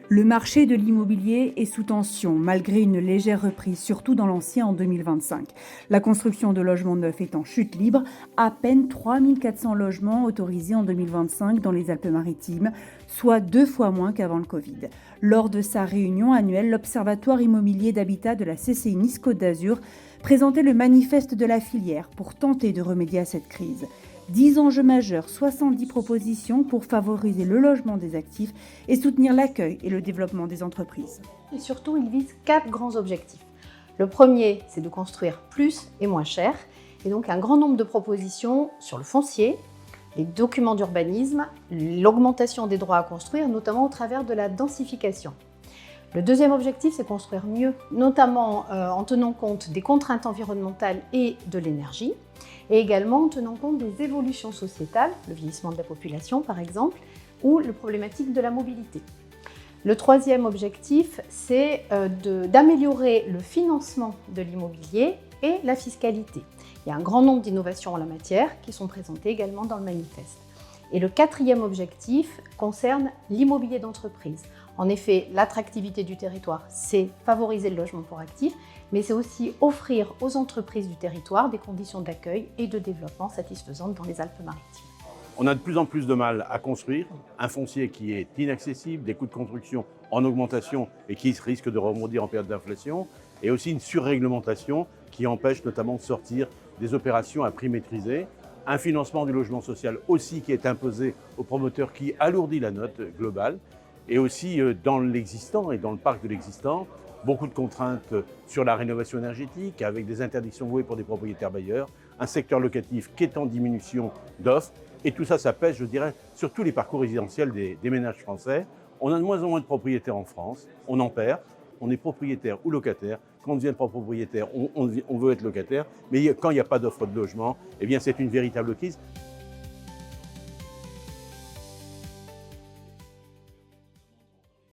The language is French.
Le marché de l'immobilier est sous tension, malgré une légère reprise, surtout dans l'ancien en 2025. La construction de logements neufs est en chute libre, à peine 3400 logements autorisés en 2025 dans les Alpes-Maritimes, soit 2 fois moins qu'avant le Covid. Lors de sa réunion annuelle, l'Observatoire immobilier d'habitat de la CCI Nice-Côte d'Azur présentait le manifeste de la filière pour tenter de remédier à cette crise. 10 enjeux majeurs, 70 propositions pour favoriser le logement des actifs et soutenir l'accueil et le développement des entreprises. Et surtout, il vise 4 grands objectifs. Le premier, c'est de construire plus et moins cher, et donc un grand nombre de propositions sur le foncier, les documents d'urbanisme, l'augmentation des droits à construire, notamment au travers de la densification. Le deuxième objectif, c'est construire mieux, notamment en tenant compte des contraintes environnementales et de l'énergie, et également en tenant compte des évolutions sociétales, le vieillissement de la population par exemple, ou la problématique de la mobilité. Le troisième objectif, c'est d'améliorer le financement de l'immobilier et la fiscalité. Il y a un grand nombre d'innovations en la matière qui sont présentées également dans le manifeste. Et le quatrième objectif concerne l'immobilier d'entreprise. En effet, l'attractivité du territoire, c'est favoriser le logement pour actifs, mais c'est aussi offrir aux entreprises du territoire des conditions d'accueil et de développement satisfaisantes dans les Alpes-Maritimes. On a de plus en plus de mal à construire, un foncier qui est inaccessible, des coûts de construction en augmentation et qui risque de rebondir en période d'inflation, et aussi une surréglementation qui empêche notamment de sortir des opérations à prix maîtrisé. Un financement du logement social aussi qui est imposé aux promoteurs qui alourdit la note globale. Et aussi dans l'existant et dans le parc de l'existant, beaucoup de contraintes sur la rénovation énergétique avec des interdictions vouées pour des propriétaires bailleurs, un secteur locatif qui est en diminution d'offres. Et tout ça, ça pèse, je dirais, sur tous les parcours résidentiels des ménages français. On a de moins en moins de propriétaires en France, on en perd. On est propriétaire ou locataire. Quand on devient propriétaire, on veut être locataire. Mais quand il n'y a pas d'offre de logement, eh bien c'est une véritable crise.